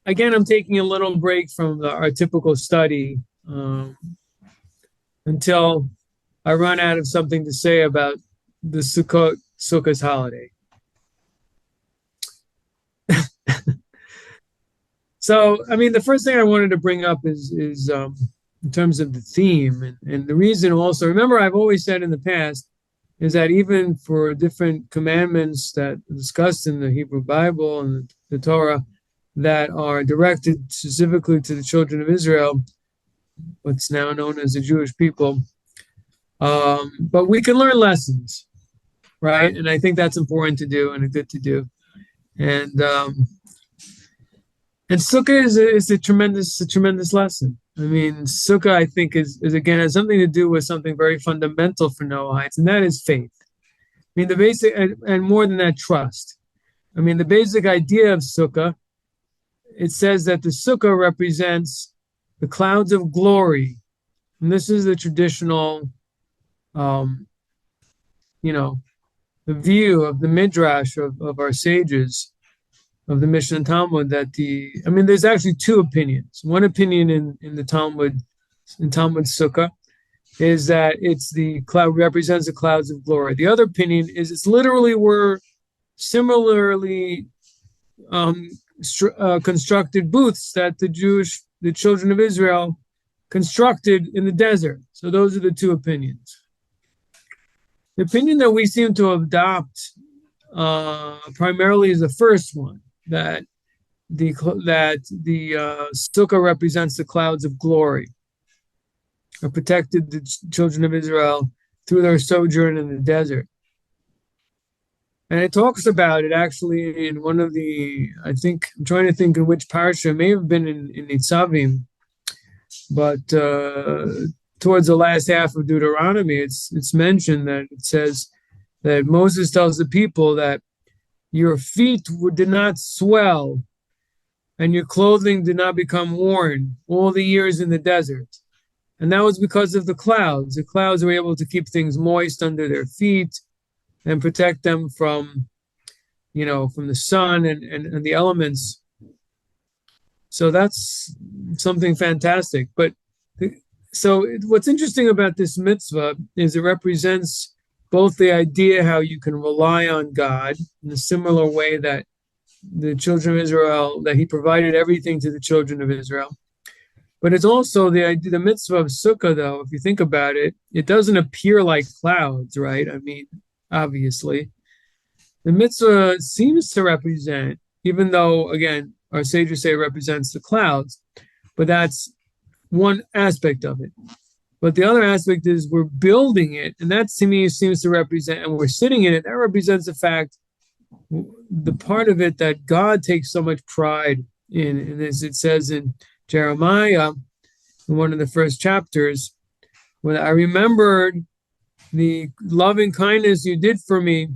again, I'm taking a little break from our typical study um, until I run out of something to say about the Sukkot's holiday. So, I mean, the first thing I wanted to bring up is in terms of the theme and the reason also. Remember, I've always said in the past is that even for different commandments that are discussed in the Hebrew Bible and the Torah that are directed specifically to the children of Israel, what's now known as the Jewish people, but we can learn lessons, right? And I think that's important to do and good to do. And um, and Sukkah is a tremendous lesson. I mean, Sukkah, I think, is again has something to do with something very fundamental for Noahides, and that is faith. I mean, the basic and more than that, trust. I mean, the basic idea of Sukkah, it says that the Sukkah represents the clouds of glory, and this is the traditional, um, you know, the view of the midrash of our sages of the Mishnah and Talmud I mean, there's actually two opinions. One opinion in the Talmud, in Talmud Sukkah, is that it's the cloud represents the clouds of glory. The other opinion is it's literally were similarly um, constructed booths that the children of Israel constructed in the desert. So those are the two opinions. The opinion that we seem to adopt primarily is the first one, that the sukkah represents the clouds of glory, or protected the children of Israel through their sojourn in the desert. And it talks about it actually in one of I think, I'm trying to think in which parsha, it may have been in NETIV, but towards the last half of Deuteronomy, it's mentioned that it says that Moses tells the people that your feet did not swell and your clothing did not become worn all the years in the desert. And that was because of the clouds. The clouds were able to keep things moist under their feet and protect them from, from the sun and the elements. So that's something fantastic. So what's interesting about this mitzvah is it represents both the idea how you can rely on God in a similar way that the children of Israel, that he provided everything to the children of Israel. But it's also the idea, the mitzvah of Sukkah, though, if you think about it, it doesn't appear like clouds, right? I mean, obviously. The mitzvah seems to represent, even though, again, our sages say it represents the clouds, but that's one aspect of it. But the other aspect is we're building it, and that to me seems to represent, and we're sitting in it, that represents the fact, the part of it that God takes so much pride in, and as it says in Jeremiah, in one of the first chapters, when I remembered the loving kindness you did for me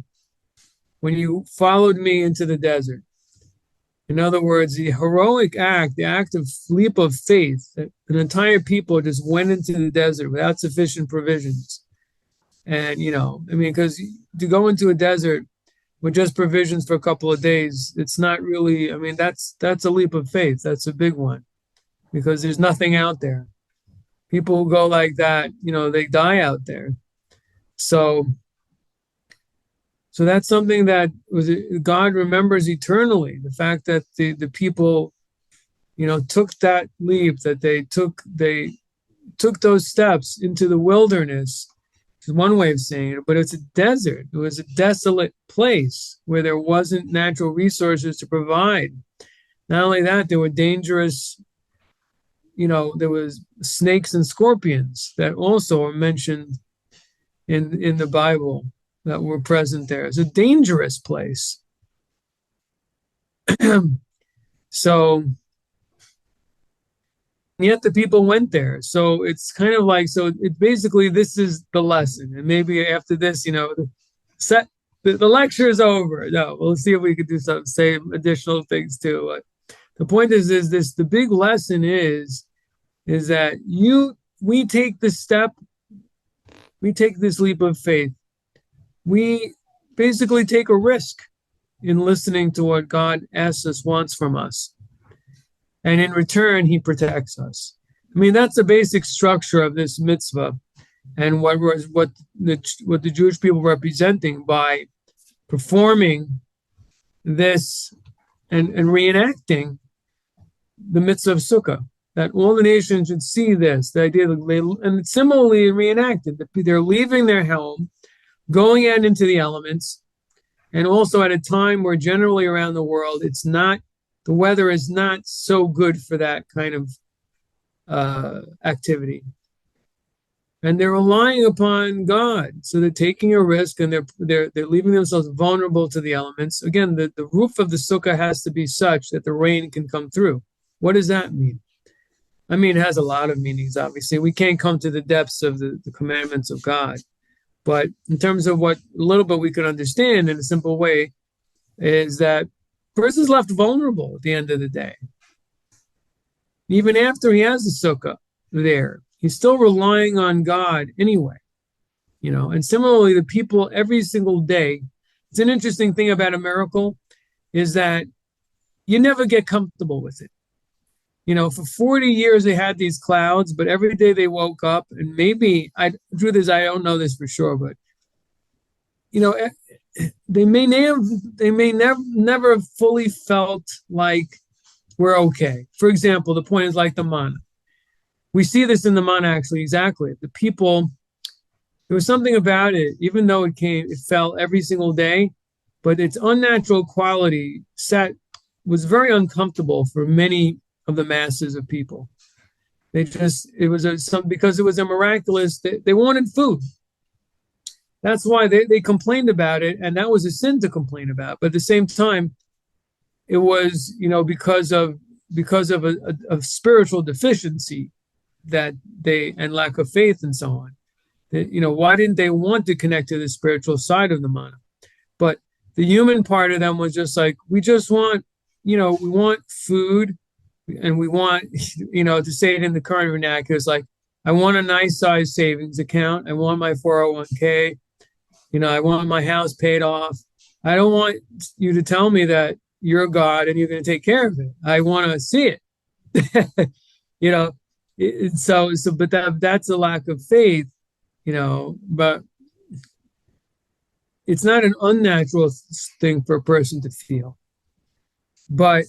when you followed me into the desert. In other words, the heroic act, the act of leap of faith, that an entire people just went into the desert without sufficient provisions. And, because to go into a desert with just provisions for a couple of days, it's not really, that's a leap of faith. That's a big one because there's nothing out there. People who go like that, they die out there. So that's something that God remembers eternally. The fact that the people, took that leap, that they took those steps into the wilderness. Is one way of saying it, but it's a desert. It was a desolate place where there wasn't natural resources to provide. Not only that, there were dangerous, there was snakes and scorpions that also are mentioned in the Bible that were present there. It's a dangerous place. So, yet the people went there. So it's kind of like, so it basically, this is the lesson. And maybe after this, the lecture is over. No, we'll see if we could do some, say additional things too. The point is this, the big lesson is that we take the step, we take this leap of faith. We basically take a risk in listening to what God asks us, wants from us. and in return, he protects us. I mean, that's the basic structure of this mitzvah, and what the Jewish people representing by performing this and reenacting the mitzvah of Sukkah, that all the nations should see this, the idea that they, and similarly reenacted, that they're leaving their home, going out into the elements, and also at a time where generally around the world, the weather is not so good for that kind of activity. And they're relying upon God. So they're taking a risk, and they're leaving themselves vulnerable to the elements. Again, the roof of the sukkah has to be such that the rain can come through. What does that mean? I mean, it has a lot of meanings, obviously. We can't come to the depths of the commandments of God. But in terms of what little bit we can understand in a simple way is that a person is left vulnerable at the end of the day. Even after he has the sukkah there, he's still relying on God anyway, and similarly, the people every single day, it's an interesting thing about a miracle is that you never get comfortable with it. For 40 years they had these clouds, but every day they woke up, and maybe, truth is, I don't know this for sure, but, they may never have fully felt like we're okay. For example, the point is like the manna. We see this in the manna, actually, exactly. The people, there was something about it, even though it fell every single day, but its unnatural quality was very uncomfortable for many of the masses of people. Because it was a miraculous, they wanted food. That's why they complained about it, and that was a sin to complain about. But at the same time, it was, because of a spiritual deficiency and lack of faith and so on. Why didn't they want to connect to the spiritual side of the manna? But the human part of them was just like, we just want, we want food, and we want, to say it in the current vernacular, it's like, I want a nice size savings account. I want my 401k. I want my house paid off. I don't want you to tell me that you're a God and you're going to take care of it. I want to see it. But that's a lack of faith, but it's not an unnatural thing for a person to feel. But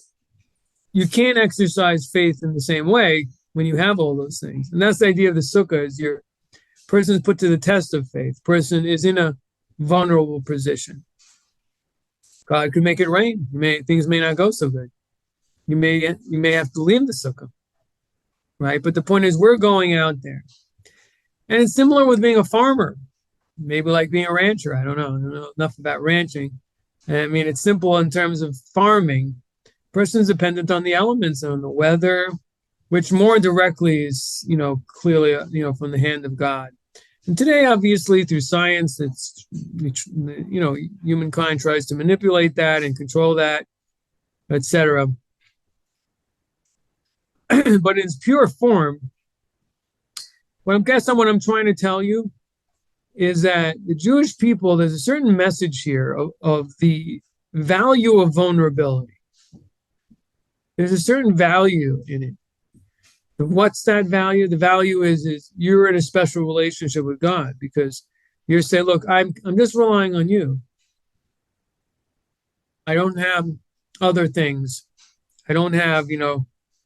you can't exercise faith in the same way when you have all those things. And that's the idea of the sukkah, is your person is put to the test of faith. Person is in a vulnerable position. God could make it rain. Things may not go so good. You may have to leave the sukkah, right? But the point is, we're going out there. And it's similar with being a farmer, maybe like being a rancher. I don't know enough about ranching. I mean, it's simple in terms of farming. Person's dependent on the elements, on the weather, which more directly is, clearly, from the hand of God. And today, obviously, through science, humankind tries to manipulate that and control that, etc. But in its pure form, what I'm trying to tell you is that the Jewish people, there's a certain message here of the value of vulnerability. There's a certain value in it. What's that value? The value is you're in a special relationship with God, because you're saying, look, I'm just relying on you. I don't have other things. I don't have,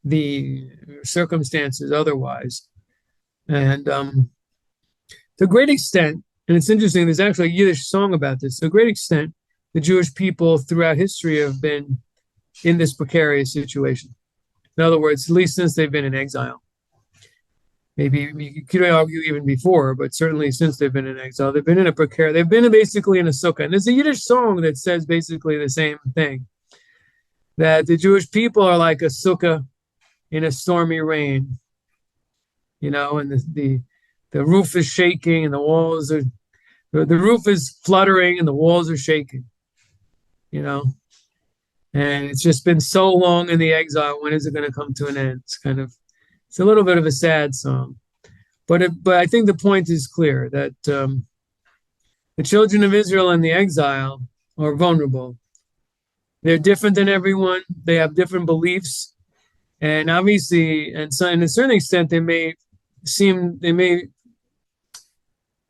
the circumstances otherwise. And to a great extent, and it's interesting, there's actually a Yiddish song about this. To a great extent, the Jewish people throughout history have been in this precarious situation. In other words, at least since they've been in exile. Maybe you could argue even before, but certainly since they've been in exile, they've been basically in a sukkah. And there's a Yiddish song that says basically the same thing, that the Jewish people are like a sukkah in a stormy rain, and the roof is shaking and the roof is fluttering and the walls are shaking, and it's just been so long in the exile. When is it going to come to an end? It's a little bit of a sad song, but I think the point is clear that the children of Israel in the exile are vulnerable. They're different than everyone. They have different beliefs, And obviously, and so, in a certain extent, they may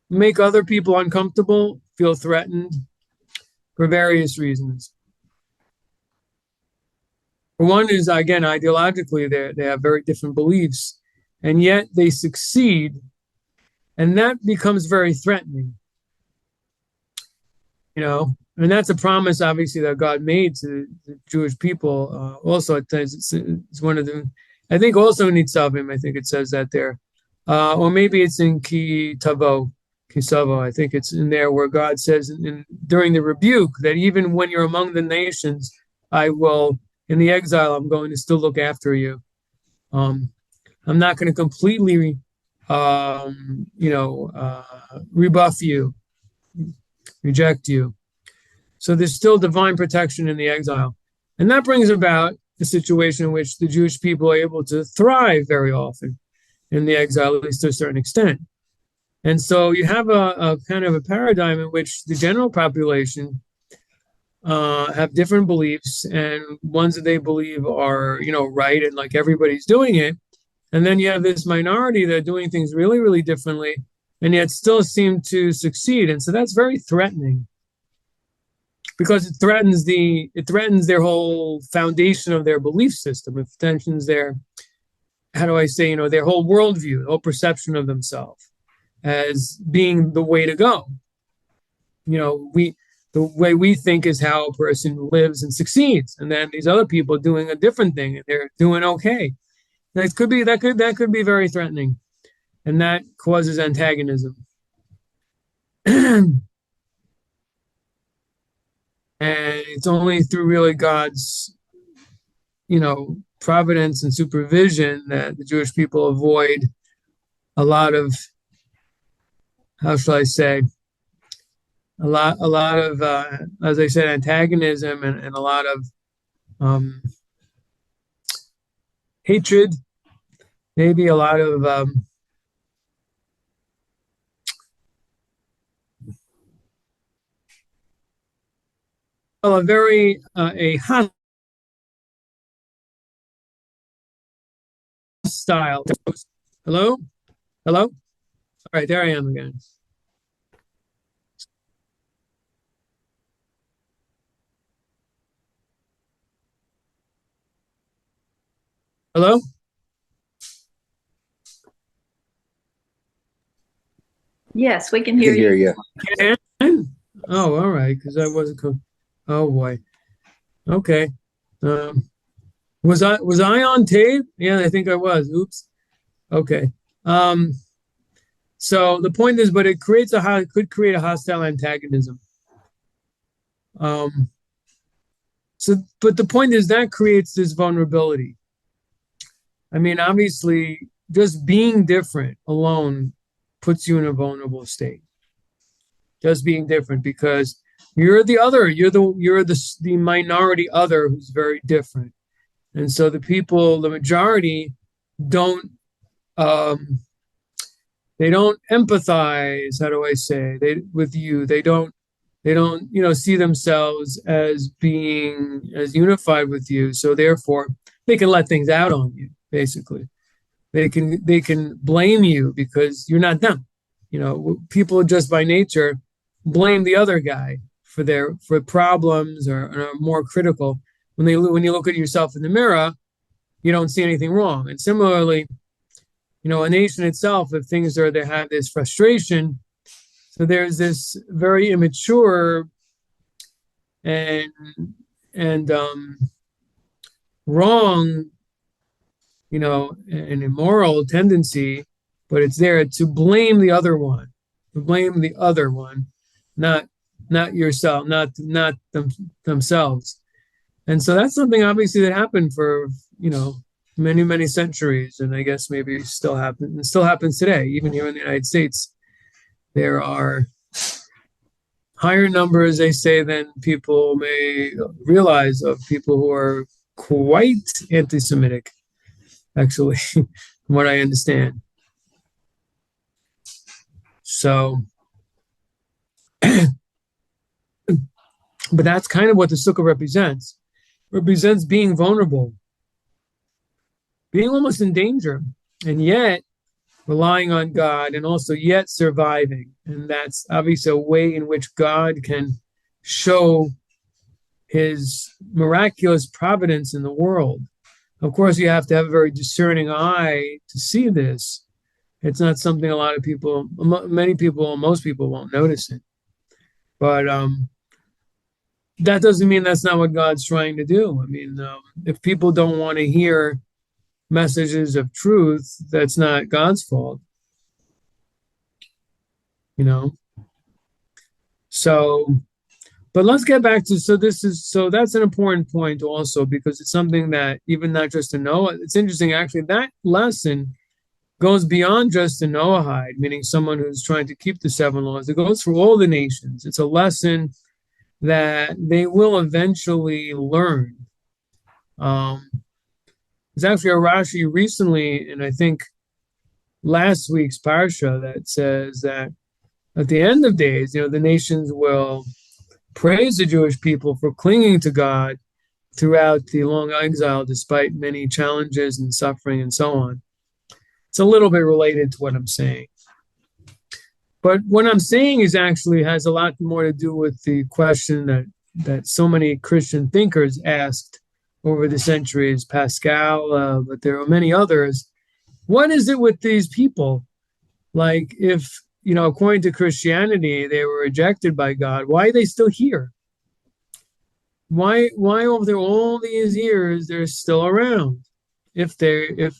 make other people uncomfortable, feel threatened for various reasons. One is, again, ideologically, they have very different beliefs, and yet they succeed, and that becomes very threatening. And that's a promise, obviously, that God made to the Jewish people. Also, it's one of the, I think, also in NETIV, I think it says that there, or maybe it's in Kisavo. I think it's in there where God says during the rebuke that even when you're among the nations, I will, in the exile, I'm going to still look after you. I'm not going to completely, rebuff you, reject you. So there's still divine protection in the exile. And that brings about a situation in which the Jewish people are able to thrive very often in the exile, at least to a certain extent. And so you have a kind of a paradigm in which the general population have different beliefs, and ones that they believe are, right, and like everybody's doing it. And then you have this minority that are doing things really, really differently, and yet still seem to succeed. And so that's very threatening, because it threatens their whole foundation of their belief system. It threatens their, their whole worldview, the whole perception of themselves as being the way to go. The way we think is how a person lives and succeeds, and then these other people are doing a different thing and they're doing okay. That could be very threatening, and that causes antagonism. And it's only through really God's, providence and supervision that the Jewish people avoid a lot of, how shall I say, a lot of, as I said, antagonism and a lot of hatred, maybe a lot of a hostile. Hello? All right, there I am again. Hello? Yes, we can hear you. Oh, all right, because I wasn't. Oh boy. Okay. Was I on tape? Yeah, I think I was. Oops. Okay. So the point is, but it could create a hostile antagonism. But the point is that creates this vulnerability. I mean, obviously, just being different alone puts you in a vulnerable state. Just being different, because you're the other, you're the minority other who's very different. And so the majority don't they don't empathize, how do I say, with you. They don't see themselves as being as unified with you. So therefore they can let things out on you, basically. They can blame you because you're not them. People just by nature blame the other guy for problems, or are more critical. When you look at yourself in the mirror, you don't see anything wrong. And similarly, a nation itself, if they have this frustration, so there's this very immature and wrong, an immoral tendency, but it's there to blame the other one, not yourself, not themselves. And so that's something obviously that happened for, many, many centuries. And I guess maybe still happens today. Even here in the United States, there are higher numbers, they say, than people may realize, of people who are quite anti-Semitic, actually, from what I understand. So, but that's kind of what the Sukkah represents being vulnerable. being almost in danger, and yet relying on God, and also yet surviving. And that's obviously a way in which God can show his miraculous providence in the world. Of course, you have to have a very discerning eye to see this. It's not something a lot of people, many people, most people won't notice it. But that doesn't mean that's not what God's trying to do. I mean, if people don't want to hear messages of truth, that's not God's fault. You know? So, but let's get back to, so that's an important point also, because it's something that even not just to Noah, it's interesting actually, that lesson goes beyond just the Noahide, meaning someone who's trying to keep the 7 laws. It goes for all the nations. It's a lesson that they will eventually learn. There's actually a Rashi recently, and I think last week's parsha, that says that at the end of days, the nations will praise the Jewish people for clinging to God throughout the long exile, despite many challenges and suffering and so on. It's a little bit related to what I'm saying. But what I'm saying is actually has a lot more to do with the question that so many Christian thinkers asked over the centuries, Pascal, but there are many others. What is it with these people? Like, if, according to Christianity, they were rejected by God, why are they still here? Why over all these years they're still around? If they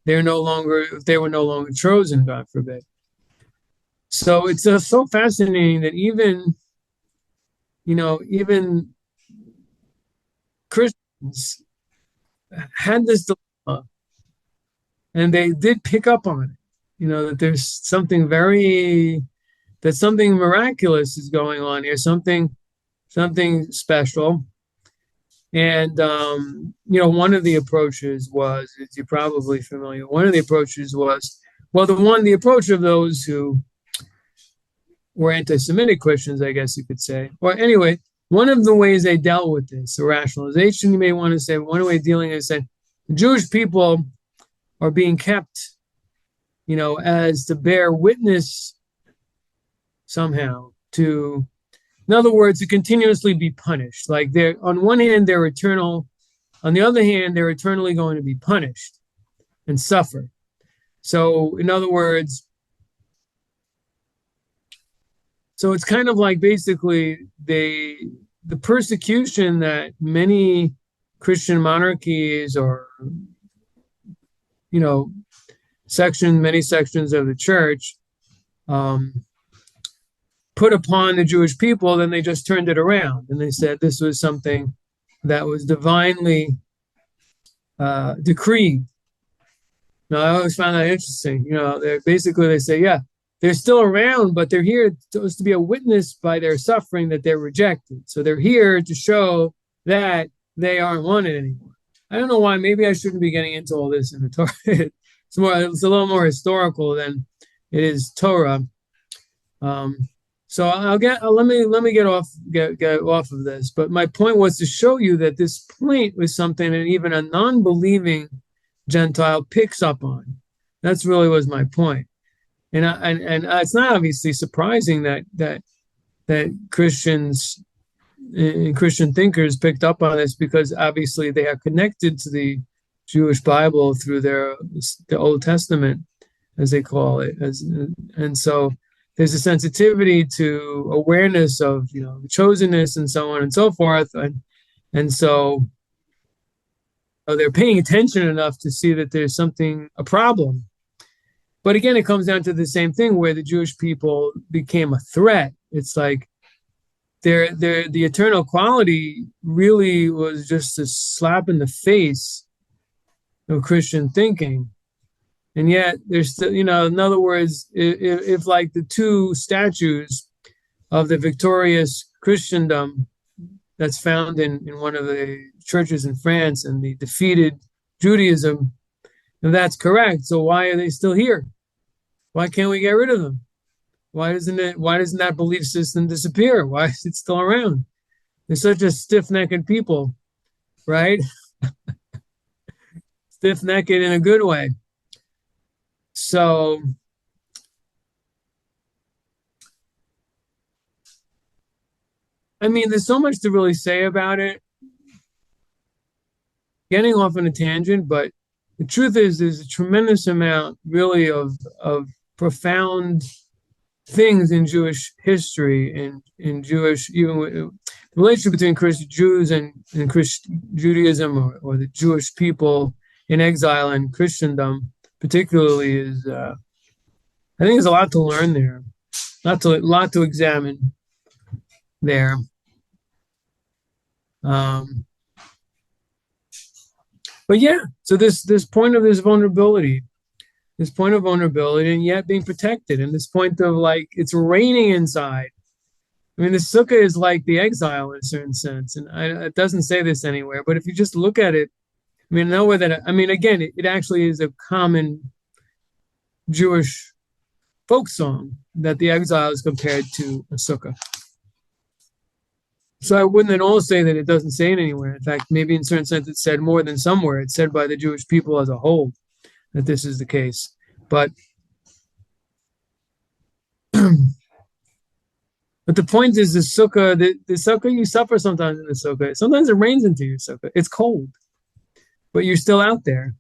were no longer chosen, God forbid. So it's so fascinating that even Christians had this dilemma, and they did pick up on it, that there's something something miraculous is going on here, something special. And, one of the approaches was, as you're probably familiar, the approach of those who were anti-Semitic Christians, I guess you could say. Or anyway, one of the ways they dealt with this, a rationalization, you may want to say, one way of dealing is that the Jewish people are being kept, as to bear witness somehow to, in other words, to continuously be punished. Like, on one hand, they're eternal. On the other hand, they're eternally going to be punished and suffer. So, in other words, so it's kind of like basically the persecution that many Christian monarchies or, many sections of the church put upon the Jewish people, then they just turned it around and they said this was something that was divinely decreed. Now, I always found that interesting. They say, yeah, they're still around, but they're here to be a witness by their suffering that they're rejected. So they're here to show that they aren't wanted anymore. I don't know why. Maybe I shouldn't be getting into all this in the Torah. It's a little more historical than it is Torah. So let me get off of this. But my point was to show you that this point was something that even a non-believing Gentile picks up on. That's really was my point. And it's not obviously surprising that Christians and Christian thinkers picked up on this, because obviously they are connected to the Jewish Bible through the Old Testament, as they call it, and so there's a sensitivity to awareness of chosenness and so on and so forth, and so they're paying attention enough to see that there's a problem. But again, it comes down to the same thing where the Jewish people became a threat. It's like the eternal quality really was just a slap in the face of Christian thinking. And yet there's still, in other words, if like the two statues of the victorious Christendom that's found in one of the churches in France and the defeated Judaism, if that's correct, so why are they still here? Why can't we get rid of them? Why doesn't that belief system disappear? Why is it still around? They're such a stiff-necked people, right? stiff-necked in a good way. So I mean, there's so much to really say about it. Getting off on a tangent, but the truth is there's a tremendous amount really of profound things in Jewish history and in Jewish, even with, the relationship between Christian Jews and Christian Judaism or the Jewish people in exile and Christendom particularly is, I think there's a lot to learn there, lot to examine there. But yeah, so this point of this vulnerability, and yet being protected, and this point of like it's raining inside. I mean, the sukkah is like the exile in a certain sense, and it doesn't say this anywhere. But if you just look at it, I mean, again, it actually is a common Jewish folk song that the exile is compared to a sukkah. So I wouldn't at all say that it doesn't say it anywhere. In fact, maybe in a certain sense it's said more than somewhere. It's said by the Jewish people as a whole that this is the case. But but the point is the sukkah, the sukkah, you suffer sometimes in the sukkah. Sometimes it rains into your sukkah. It's cold, but you're still out there.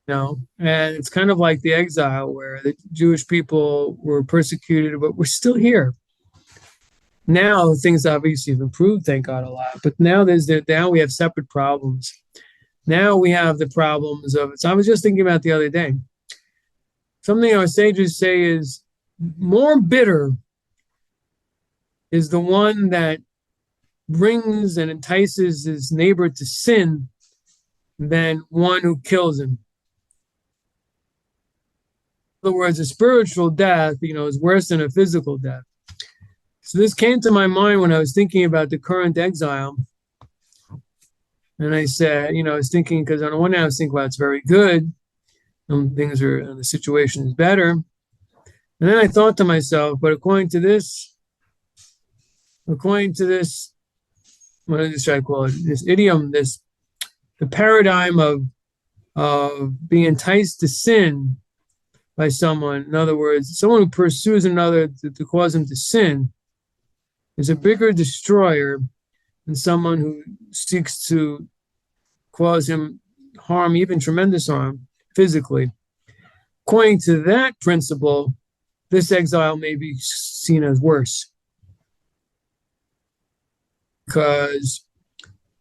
And it's kind of like the exile where the Jewish people were persecuted, but we're still here. Now things obviously have improved, thank God, a lot. But now now we have separate problems. Now we have the problems of. So I was just thinking about the other day. Something our sages say is more bitter is the one that brings and entices his neighbor to sin than one who kills him. In other words, a spiritual death, is worse than a physical death. So this came to my mind when I was thinking about the current exile. And I said, I was thinking, because on the one hand I was thinking, well, it's very good. The situation is better. And then I thought to myself, but according to this, what should I call it? This idiom, the paradigm of being enticed to sin by someone. In other words, someone who pursues another to cause him to sin is a bigger destroyer than someone who seeks to cause him harm, even tremendous harm, physically. According to that principle, this exile may be seen as worse because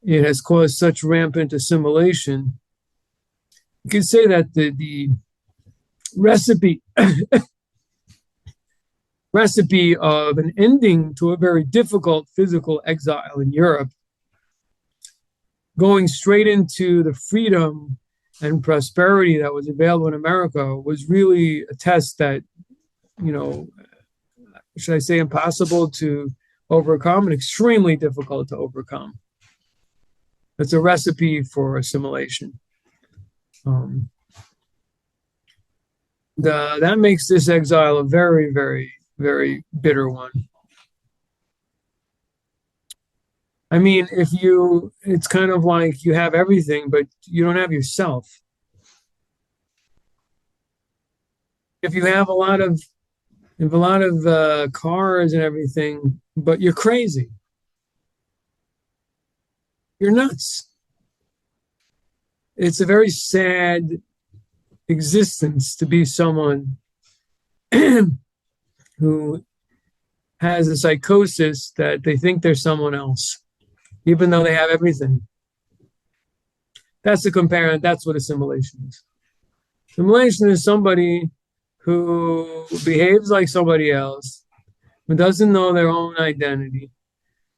it has caused such rampant assimilation. You could say that the recipe of an ending to a very difficult physical exile in Europe, going straight into the freedom and prosperity that was available in America, was really a test that, should I say impossible to overcome and extremely difficult to overcome. It's a recipe for assimilation. That makes this exile a very, very, very bitter one. I mean, it's kind of like you have everything, but you don't have yourself. If you have a lot of cars and everything, but you're crazy, you're nuts. It's a very sad existence to be someone who has a psychosis that they think they're someone else, even though they have everything. That's what assimilation is. Assimilation is somebody who behaves like somebody else, who doesn't know their own identity.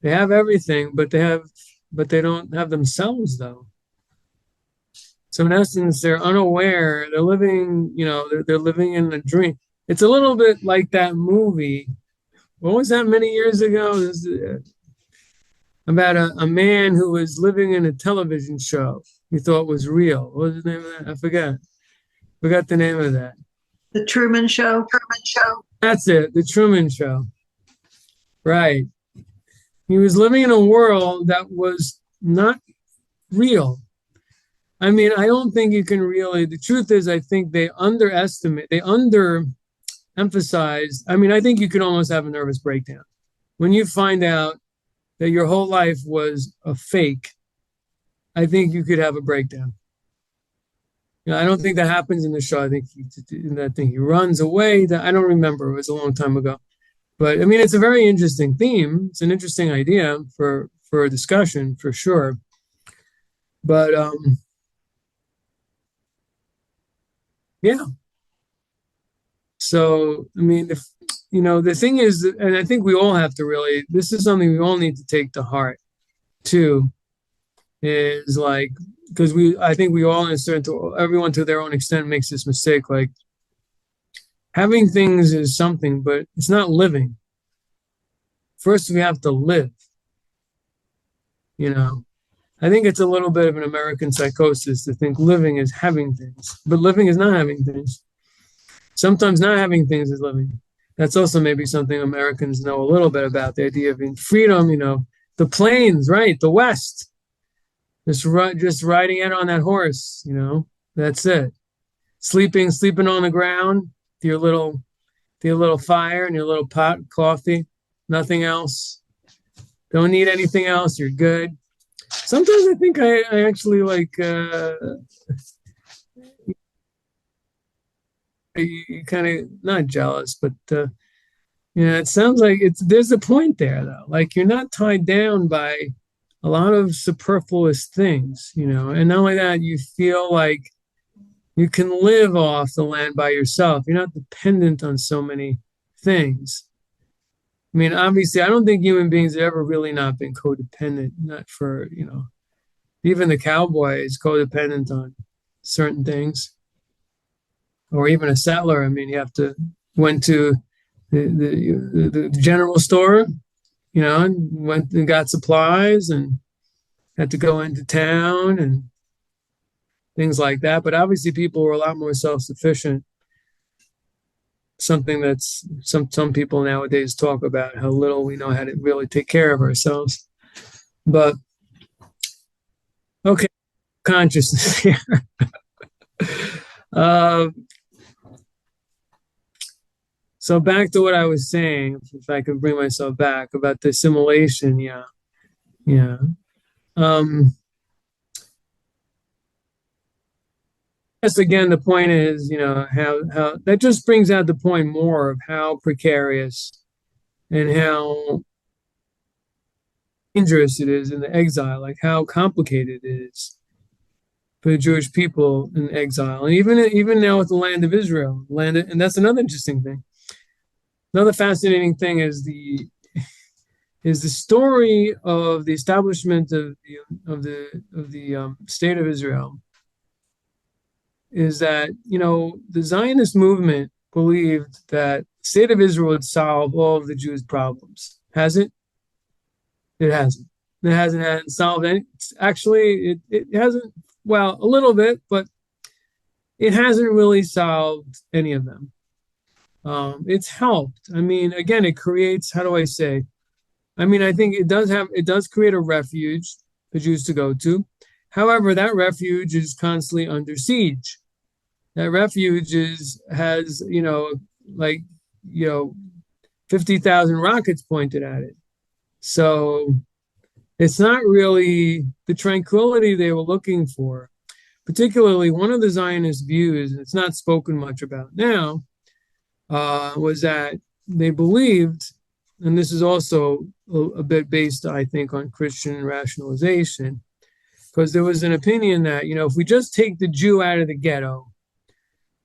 They have everything, but they don't have themselves, though. So in essence, they're unaware. They're living, they're living in a dream. It's a little bit like that movie. What was that many years ago? About a man who was living in a television show he thought was real. What was the name of that? I forgot the name of that. The Truman Show. That's it. The Truman Show. Right. He was living in a world that was not real. I mean, I don't think you can really, the truth is, I think they underemphasize. I mean, I think you can almost have a nervous breakdown when you find out that your whole life was a fake. I think you could have a breakdown. I don't think that happens in the show. I think he runs away. I don't remember. It was a long time ago. But I mean, it's a very interesting theme. It's an interesting idea for a discussion for sure. But yeah. So I mean, if the thing is, and I think we all have to really. This is something we all need to take to heart, too. Is like, because I think we all, everyone to their own extent makes this mistake. Like, having things is something, but it's not living. First, we have to live. I think it's a little bit of an American psychosis to think living is having things, but living is not having things. Sometimes not having things is living. That's also maybe something Americans know a little bit about, the idea of freedom, the plains, right? The West. Just riding out on that horse, that's it. Sleeping on the ground, with your little fire and your little pot of coffee, nothing else. Don't need anything else. You're good. Sometimes I think I actually like, you kind of not jealous, but it sounds like there's a point there though. Like you're not tied down by a lot of superfluous things, and not only that, you feel like you can live off the land by yourself. You're not dependent on so many things. I mean, obviously, I don't think human beings have ever really not been codependent, not for, even the cowboy is codependent on certain things, or even a settler. I mean, went to the general store, and went and got supplies and had to go into town and things like that. But obviously people were a lot more self-sufficient. Something that's some people nowadays talk about how little we know how to really take care of ourselves. But okay, consciousness here. So back to what I was saying, if I could bring myself back about the assimilation, yeah. Yes, again, the point is, how that just brings out the point more of how precarious and how dangerous it is in the exile, like how complicated it is for the Jewish people in exile, and even now with the land of Israel, and that's another interesting thing. Another fascinating thing is the story of the establishment of the state of Israel. Is that the Zionist movement believed that the state of Israel would solve all of the Jews' problems. Has it? It hasn't. It hasn't solved any. Actually, it hasn't. Well, a little bit, but it hasn't really solved any of them. It's helped. I mean, again, it creates, how do I say? I mean, I think it does create a refuge for Jews to go to. However, that refuge is constantly under siege. That refuge has 50,000 rockets pointed at it. So it's not really the tranquility they were looking for. Particularly, one of the Zionist views, and it's not spoken much about now, was that they believed, and this is also a bit based, I think, on Christian rationalization, because there was an opinion that, if we just take the Jew out of the ghetto,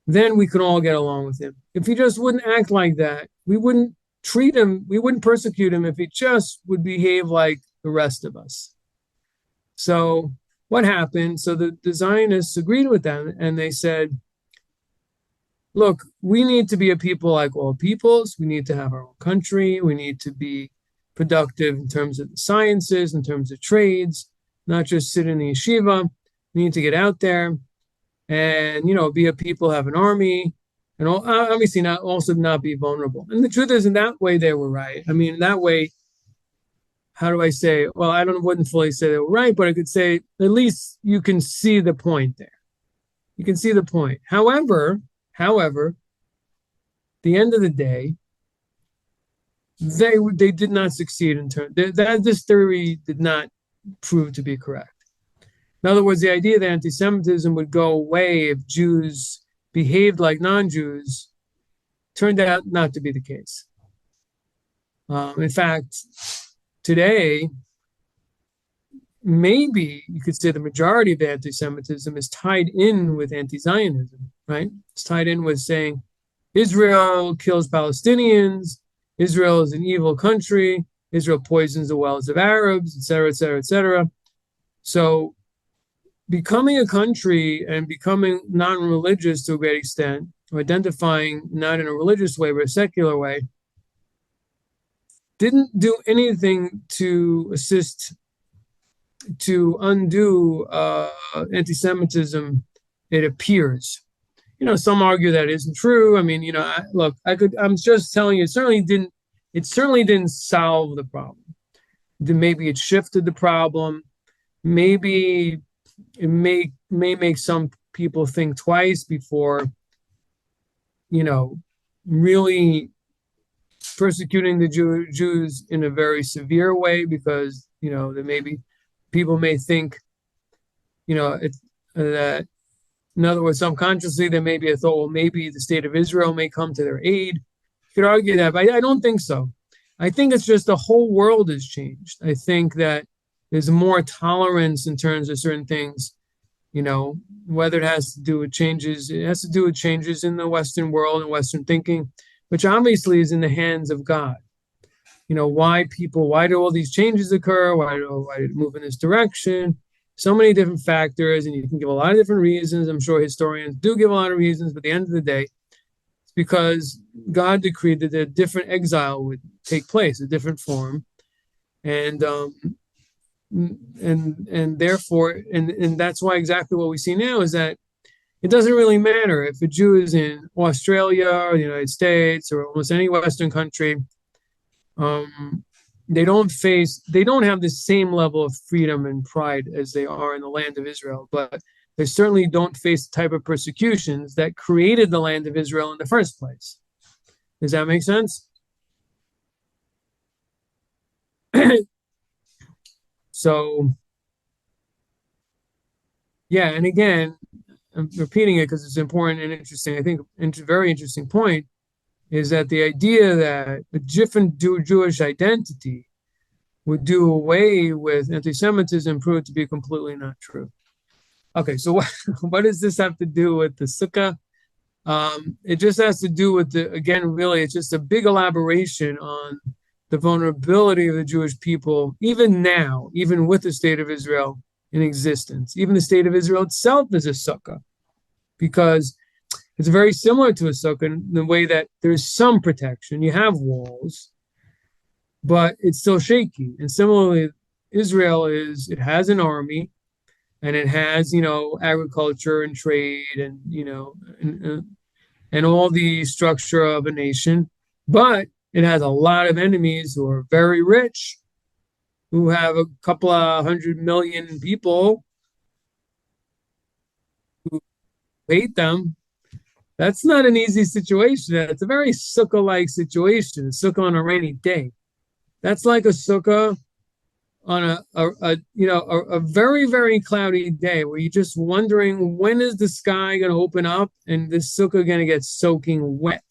then we could all get along with him. If he just wouldn't act like that, we wouldn't treat him, we wouldn't persecute him if he just would behave like the rest of us. So what happened? So the Zionists agreed with them, and they said, look, we need to be a people like all peoples. We need to have our own country. We need to be productive in terms of the sciences, in terms of trades, not just sit in the yeshiva. We need to get out there and, be a people, have an army, and obviously not be vulnerable. And the truth is, in that way, they were right. I mean, in that way, how do I say? Well, wouldn't fully say they were right, but I could say at least you can see the point there. You can see the point. However, the end of the day, they did not succeed in terms that this theory did not prove to be correct. In other words, the idea that anti-Semitism would go away if Jews behaved like non-Jews turned out not to be the case. In fact, today, maybe you could say the majority of anti-Semitism is tied in with anti-Zionism, right? It's tied in with saying Israel kills Palestinians, Israel is an evil country, Israel poisons the wells of Arabs, et cetera, et cetera, et cetera. So becoming a country and becoming non-religious to a great extent, or identifying not in a religious way, but a secular way, didn't do anything to assist to undo anti-Semitism, it appears. Some argue that isn't true. I mean, I'm just telling you, it certainly didn't solve the problem. Maybe it shifted the problem. Maybe it may make some people think twice before, really persecuting the Jews in a very severe way, because, there maybe people may think, that, in other words, subconsciously, there may be a thought, well, maybe the state of Israel may come to their aid. You could argue that, but I don't think so. I think it's just the whole world has changed. I think that there's more tolerance in terms of certain things, whether it has to do with changes, it has to do with changes in the Western world and Western thinking, which obviously is in the hands of God. Why do all these changes occur? Why did it move in this direction? So many different factors, and you can give a lot of different reasons. I'm sure historians do give a lot of reasons, but at the end of the day, it's because God decreed that a different exile would take place, a different form, and therefore, and that's why exactly what we see now is that it doesn't really matter if a Jew is in Australia or the United States or almost any Western country. They don't have the same level of freedom and pride as they are in the land of Israel, but they certainly don't face the type of persecutions that created the land of Israel in the first place. Does that make sense? So, yeah, and again, I'm repeating it because it's important and interesting. I think a very interesting point is that the idea that a different Jewish identity would do away with anti-Semitism proved to be completely not true. Okay, so what does this have to do with the Sukkah? It just has to do with really, it's just a big elaboration on the vulnerability of the Jewish people, even now, even with the state of Israel in existence. Even the state of Israel itself is a Sukkah, because it's very similar to a sukkah in the way that there's some protection. You have walls, but it's still shaky. And similarly, Israel has an army, and it has, agriculture and trade and, and all the structure of a nation, but it has a lot of enemies who are very rich, who have a couple of 100 million people who hate them. That's not an easy situation. It's a very sukkah-like situation, a sukkah on a rainy day. That's like a sukkah on a very, very cloudy day where you're just wondering, when is the sky going to open up and this sukkah going to get soaking wet?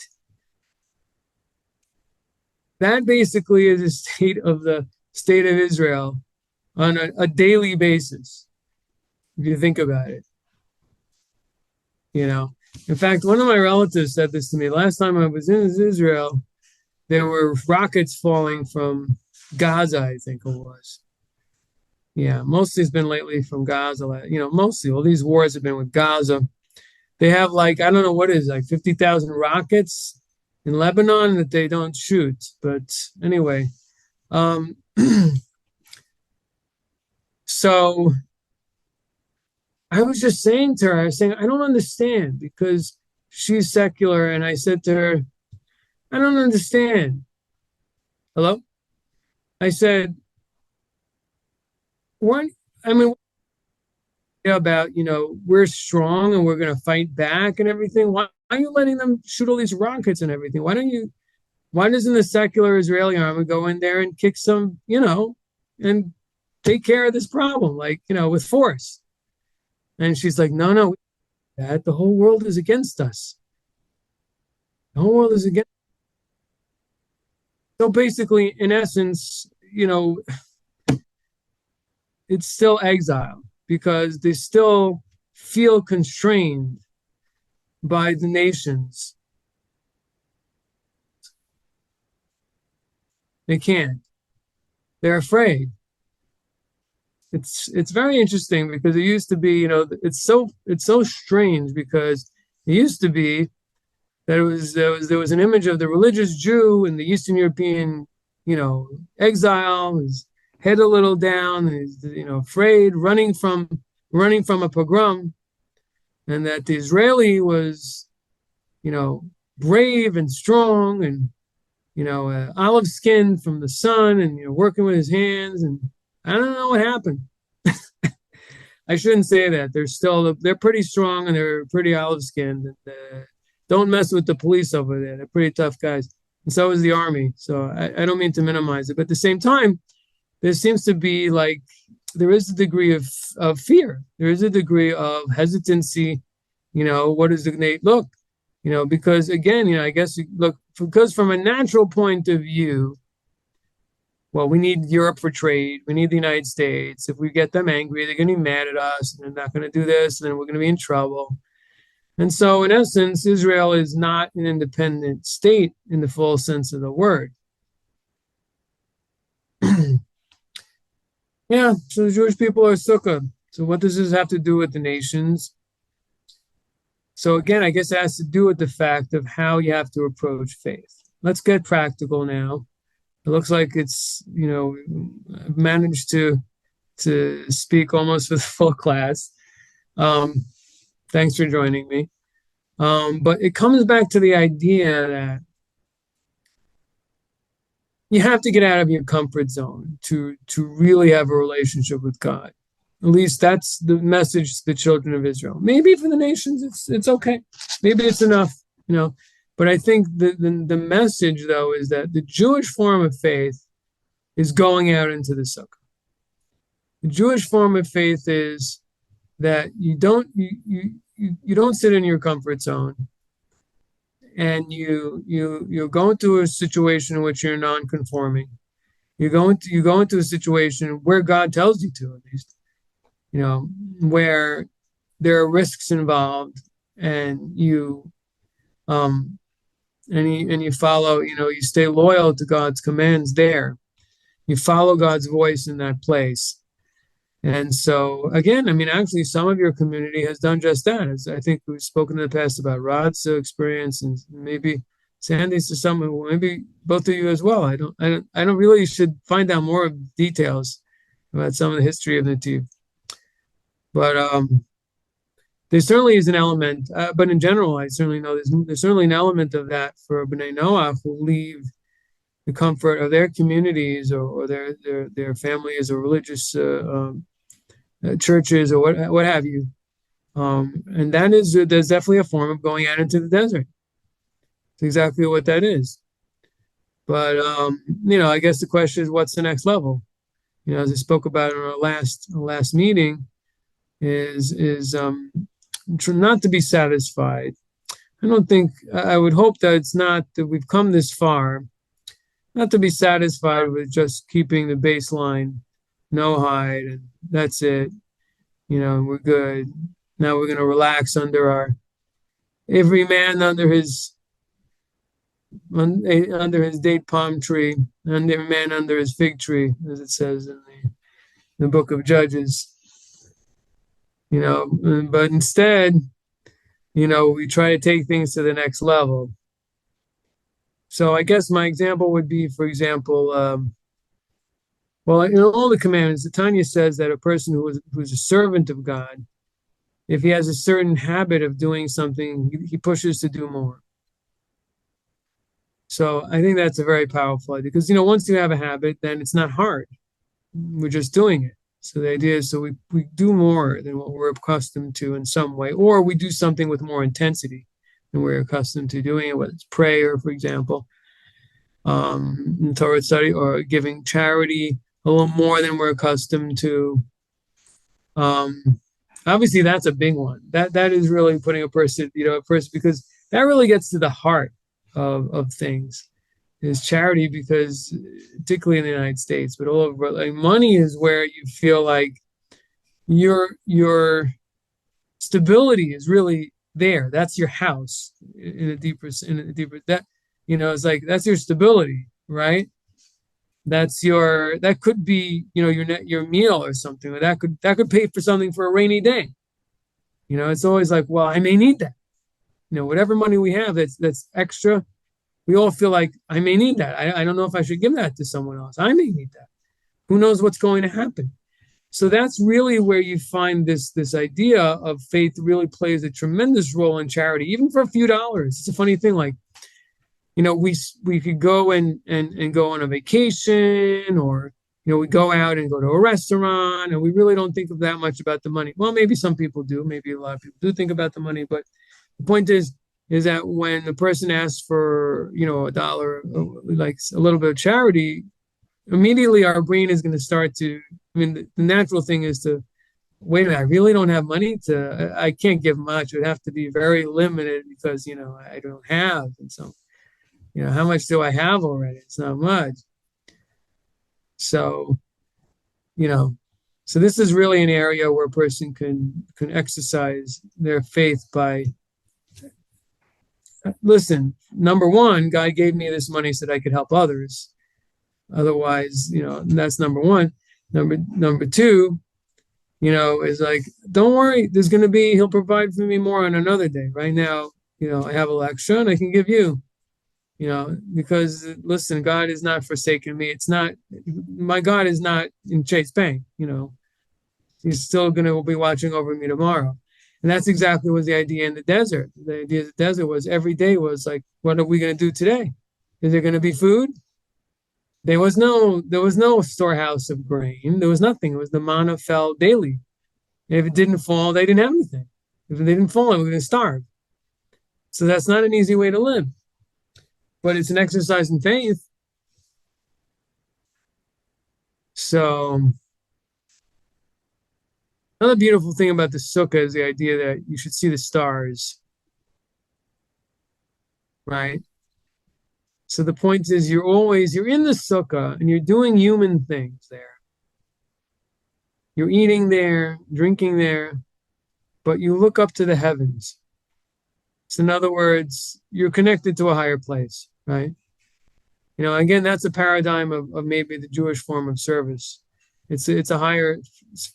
That basically is the state of Israel on a daily basis, if you think about it. In fact, one of my relatives said this to me. Last time I was in Israel, there were rockets falling from Gaza, I think it was. Yeah, mostly it's been lately from Gaza. Mostly all these wars have been with Gaza. They have I don't know what it is, 50,000 rockets in Lebanon that they don't shoot. But anyway, so I was just saying to her, I don't understand, because she's secular. And I said to her, I don't understand. Hello? I said, One, I mean, about, we're strong and we're going to fight back and everything. Why are you letting them shoot all these rockets and everything? Why doesn't the secular Israeli army go in there and kick some, and take care of this problem, like, with force? And she's like, no, that the whole world is against us. The whole world is against. So basically, in essence, it's still exile because they still feel constrained by the nations. They can't. They're afraid. It's very interesting because it used to be, it's so strange because it used to be that there was an image of the religious Jew in the Eastern European, exile, his head a little down, he's, afraid, running from a pogrom, and that the Israeli was, brave and strong and, olive skinned from the sun and, working with his hands. And I don't know what happened. I shouldn't say that. They're pretty strong and they're pretty olive skinned. And, don't mess with the police over there. They're pretty tough guys. And so is the army. So I don't mean to minimize it. But at the same time, there seems to be there is a degree of fear. There is a degree of hesitancy. What is the look? Because again, I guess because from a natural point of view, well, we need Europe for trade. We need the United States. If we get them angry, they're going to be mad at us. And they're not going to do this. And then we're going to be in trouble. And so, in essence, Israel is not an independent state in the full sense of the word. Yeah, so the Jewish people are Sukkot. So what does this have to do with the nations? So again, I guess it has to do with the fact of how you have to approach faith. Let's get practical now. It looks like it's, I've managed to speak almost for the full class. Thanks for joining me. But it comes back to the idea that you have to get out of your comfort zone to really have a relationship with God. At least that's the message to the children of Israel. Maybe for the nations, it's okay. Maybe it's enough, But I think the message, though, is that the Jewish form of faith is going out into the Sukkot. The Jewish form of faith is that you don't sit in your comfort zone, and you go into a situation in which you're non-conforming. You go into a situation where God tells you to, at least, where there are risks involved, and you follow, you stay loyal to God's commands there. You follow God's voice in that place. And so, again, actually, some of your community has done just that. As I think we've spoken in the past about Rod's experience, and maybe Sandy's to some, maybe both of you as well. I don't really should find out more details about some of the history of NETIV. But there certainly is an element. But in general, I certainly know there's certainly an element of that for B'nai Noach who leave the comfort of their communities or their families or religious churches or what have you, and there's definitely a form of going out into the desert. It's exactly what that is. But I guess the question is, what's the next level? As I spoke about in our last meeting, is not to be satisfied. I would hope that it's not that we've come this far, not to be satisfied with just keeping the baseline Noahide and that's it. We're good. Now we're going to relax every man under his date palm tree, and every man under his fig tree, as it says in the book of Judges. But instead, we try to take things to the next level. So I guess my example would be, for example, well, in all the commandments, the Tanya says that a person who's a servant of God, if he has a certain habit of doing something, he pushes to do more. So I think that's a very powerful idea because, once you have a habit, then it's not hard. We're just doing it. So the idea is, so we do more than what we're accustomed to in some way, or we do something with more intensity than we're accustomed to doing it, whether it's prayer, for example, in Torah study, or giving charity a little more than we're accustomed to. Obviously, that's a big one. That is really putting a person, because that really gets to the heart of things. Is charity, because particularly in the United States, but all over, like, money is where you feel like your stability is really there. That's your house in a deeper that, it's like that's your stability, right? That could be, your meal or something, or that could pay for something for a rainy day. It's always like, well, I may need that. Whatever money we have that's extra, we all feel like I may need that. I don't know if I should give that to someone else. I may need that. Who knows what's going to happen? So that's really where you find this idea of faith really plays a tremendous role in charity, even for a few dollars. It's a funny thing, like, we could go and go on a vacation, or we go out and go to a restaurant, and we really don't think of that much about the money. Well, maybe some people do. Maybe a lot of people do think about the money, but the point is that when the person asks for, a dollar, like a little bit of charity, immediately our brain is going to start to, the natural thing is to, wait a minute, I really don't have money I can't give much. It would have to be very limited because, I don't have. And so, how much do I have already? It's not much. So, so this is really an area where a person can exercise their faith by, listen, number one, God gave me this money so that I could help others. Otherwise, that's number one. Number two, is like, don't worry, he'll provide for me more on another day. Right now, I have a lecture and I can give you, because listen, God is not forsaken me. My God is not in Chase Bank, he's still going to be watching over me tomorrow. And that's exactly what the idea in the desert. The idea of the desert was every day was like, what are we going to do today? Is there going to be food? There was no storehouse of grain. There was nothing. It was the manna fell daily. And if it didn't fall, they didn't have anything. If they didn't fall, we were going to starve. So that's not an easy way to live. But it's an exercise in faith. So another beautiful thing about the sukkah is the idea that you should see the stars, right? So the point is, you're in the sukkah and you're doing human things there. You're eating there, drinking there, but you look up to the heavens. So in other words, you're connected to a higher place, right? Again, that's a paradigm of maybe the Jewish form of service. It's a higher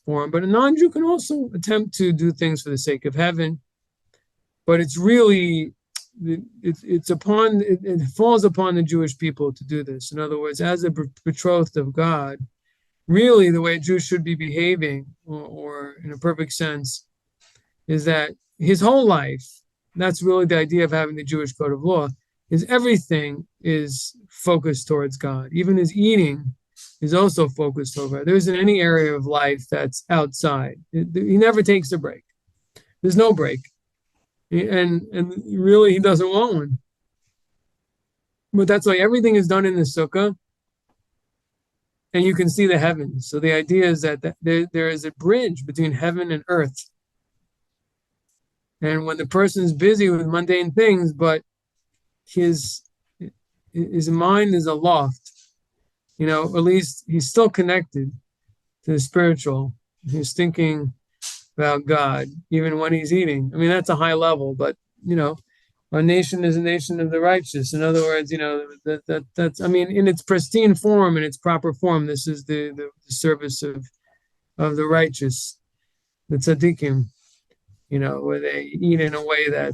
form, but a non-Jew can also attempt to do things for the sake of heaven. But it's really, it falls upon the Jewish people to do this. In other words, as a betrothed of God, really the way Jews should be behaving, or in a perfect sense, is that his whole life, that's really the idea of having the Jewish code of law, is everything is focused towards God. Even his eating is also focused toward God. There isn't any area of life that's outside. He never takes a break. There's no break. And really, he doesn't want one. But that's why everything is done in the sukkah, and you can see the heavens. So the idea is that there is a bridge between heaven and earth. And when the person's busy with mundane things, but his mind is aloft, at least he's still connected to the spiritual. He's thinking about God, even when he's eating. That's a high level, but, our nation is a nation of the righteous. In other words, that's in its pristine form, in its proper form, this is the service of the righteous, the tzaddikim, where they eat in a way that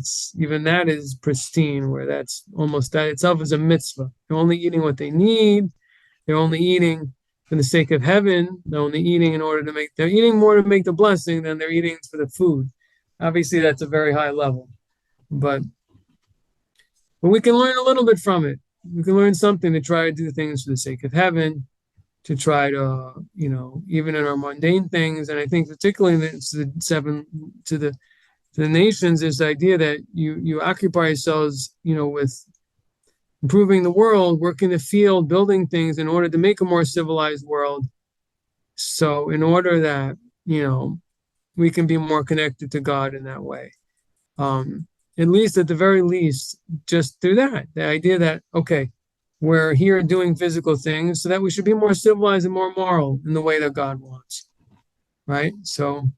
is pristine, where that's almost, that itself is a mitzvah. They're only eating what they need. They're only eating for the sake of heaven. They're only eating they're eating more to make the blessing than they're eating for the food. Obviously, that's a very high level, but we can learn a little bit from it. We can learn something to try to do things for the sake of heaven, to try to, even in our mundane things. And I think particularly to the nations, is the idea that you occupy yourselves, with improving the world, working the field, building things in order to make a more civilized world. So in order that, we can be more connected to God in that way. At least, at the very least, just through that, the idea that, okay, we're here doing physical things so that we should be more civilized and more moral in the way that God wants, right? So,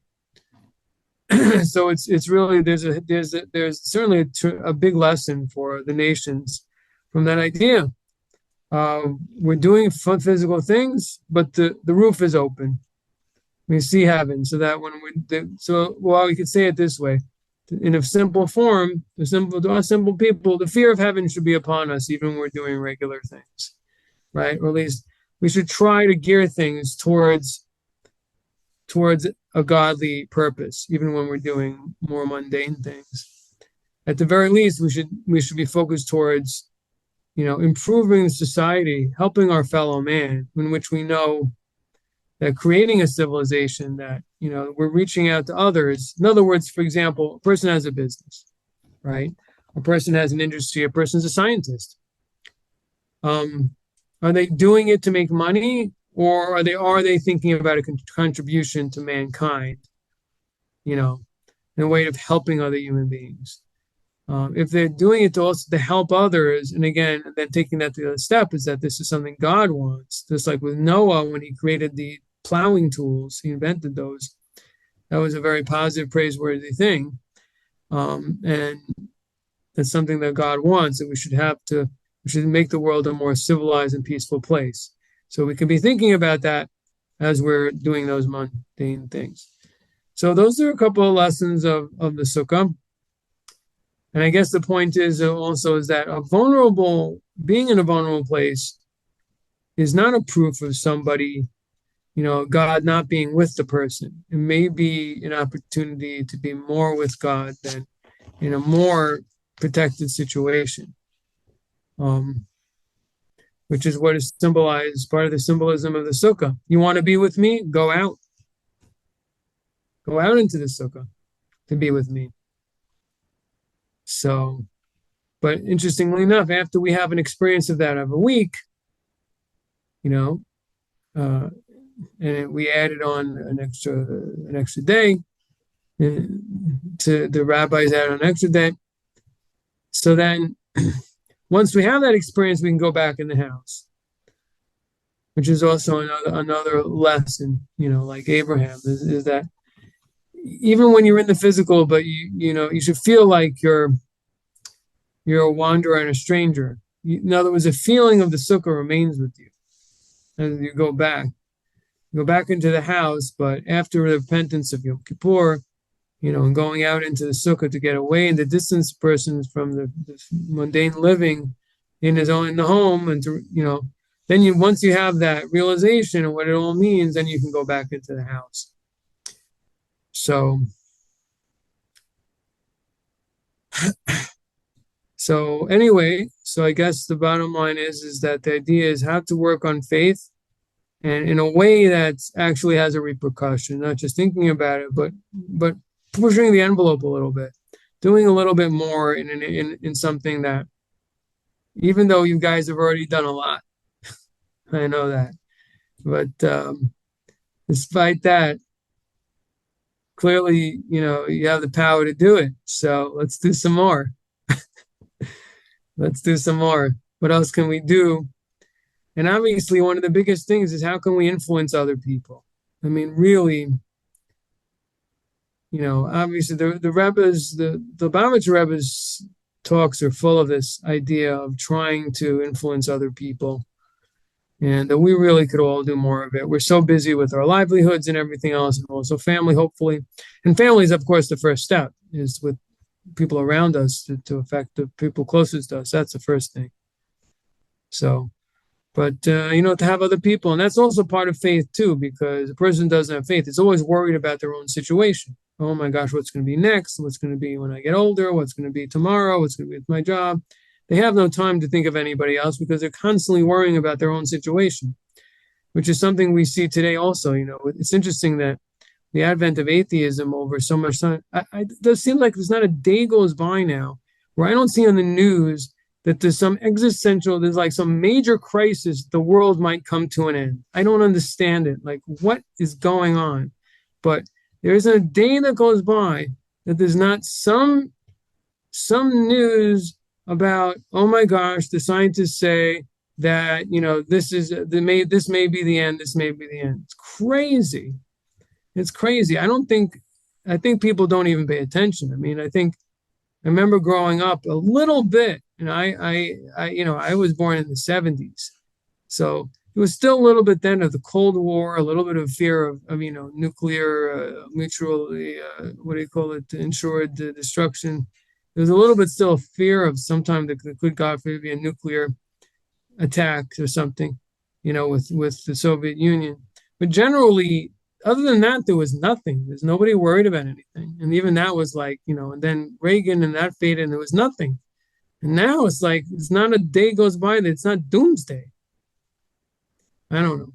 so it's really, there's certainly a big lesson for the nations from that idea. We're doing physical things, but the roof is open. We see heaven, so that we could say it this way, in a simple form, to us simple people, the fear of heaven should be upon us, even when we're doing regular things, right? Or at least we should try to gear things towards a godly purpose, even when we're doing more mundane things. At the very least, we should be focused towards, improving the society, helping our fellow man, in which we know that creating a civilization that, we're reaching out to others. In other words, for example, a person has a business, right? A person has an industry, a person's a scientist. Are they doing it to make money, or are they thinking about a contribution to mankind, in a way of helping other human beings? If they're doing it to help others, and again, then taking that to the other step, is that this is something God wants. Just like with Noah, when he created the plowing tools, he invented those. That was a very positive, praiseworthy thing. And that's something that God wants, that we should make the world a more civilized and peaceful place. So we can be thinking about that as we're doing those mundane things. So those are a couple of lessons of the Sukkah. And I guess the point is also is that being in a vulnerable place is not a proof of somebody, God not being with the person. It may be an opportunity to be more with God than in a more protected situation, which is what is symbolized, part of the symbolism of the Sukkah. You want to be with me? Go out. Go out into the Sukkah to be with me. So, but interestingly enough, after we have an experience of that of a week, and we added on an extra day, to the rabbis add on an extra day. So then, once we have that experience, we can go back in the house, which is also another lesson. Like Abraham, is that even when you're in the physical, but you should feel like you're a wanderer and a stranger. In other words, a feeling of the Sukkah remains with you as you go back. You go back into the house, but after the repentance of Yom Kippur, and going out into the Sukkah to get away and to distance persons from the mundane living in the home, and to, then once you have that realization of what it all means, then you can go back into the house. So anyway, I guess the bottom line is that the idea is how to work on faith, and in a way that actually has a repercussion, not just thinking about it, but pushing the envelope a little bit, doing a little bit more in something that, even though you guys have already done a lot, I know that, but despite that, clearly, you have the power to do it. So let's do some more. Let's do some more. What else can we do? And obviously, one of the biggest things is how can we influence other people? I mean, really, obviously the Rebbe's, the Lubavitcher Rebbe's talks are full of this idea of trying to influence other people, and that we really could all do more of it. We're so busy with our livelihoods and everything else, and also family, hopefully. And family is, of course, the first step, is with people around us to affect the people closest to us. That's the first thing. So, but, to have other people, and that's also part of faith too, because a person who doesn't have faith is always worried about their own situation. Oh my gosh, what's going to be next? What's going to be when I get older? What's going to be tomorrow? What's going to be with my job? They have no time to think of anybody else because they're constantly worrying about their own situation. which is something we see today also. It's interesting that the advent of atheism over so much time, it does seem like there's not a day goes by now where I don't see on the news that there's like some major crisis, the world might come to an end. I don't understand it. Like, what is going on? But there isn't a day that goes by that there's not some news about, oh my gosh, the scientists say that, this may be the end, this may be the end. It's crazy. It's crazy. I think people don't even pay attention. I mean, I remember growing up a little bit, and I was born in the 70s. So it was still a little bit then of the Cold War, a little bit of fear of nuclear, mutually, ensured destruction. There was a little bit still of fear of sometime there could, God forbid, be a nuclear attack or something, with the Soviet Union. But generally, other than that, there was nothing. There's nobody worried about anything. And even that was like, and then Reagan and that faded and there was nothing. And now it's like, it's not a day goes by that it's not doomsday. I don't know.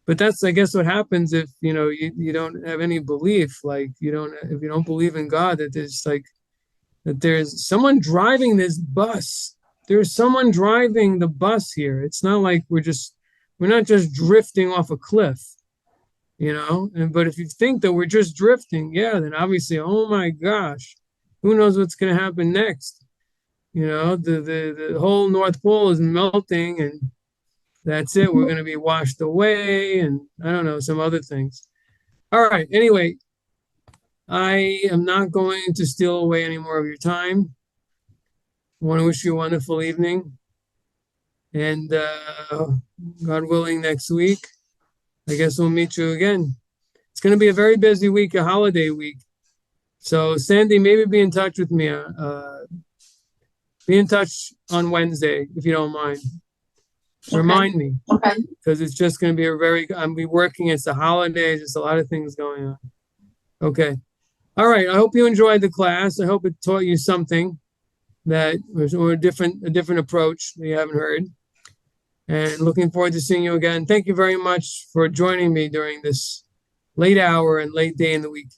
But that's, I guess, what happens if, you don't have any belief, like if you don't believe in God, that there's someone driving this bus. There's someone driving the bus here. It's not like we're not just drifting off a cliff. But if you think that we're just drifting, then obviously, oh my gosh, who knows what's going to happen next? The whole North Pole is melting, and that's it. We're going to be washed away, and I don't know, some other things. All right. Anyway, I am not going to steal away any more of your time. I want to wish you a wonderful evening, and God willing, next week, I guess we'll meet you again. It's going to be a very busy week, a holiday week. So, Sandy, maybe be in touch with me. Be in touch on Wednesday, if you don't mind. Okay. Remind me. Okay. Because it's just going to be I'm be working. It's the holidays. There's a lot of things going on. Okay. All right. I hope you enjoyed the class. I hope it taught you something or a different approach that you haven't heard. And looking forward to seeing you again. Thank you very much for joining me during this late hour and late day in the week.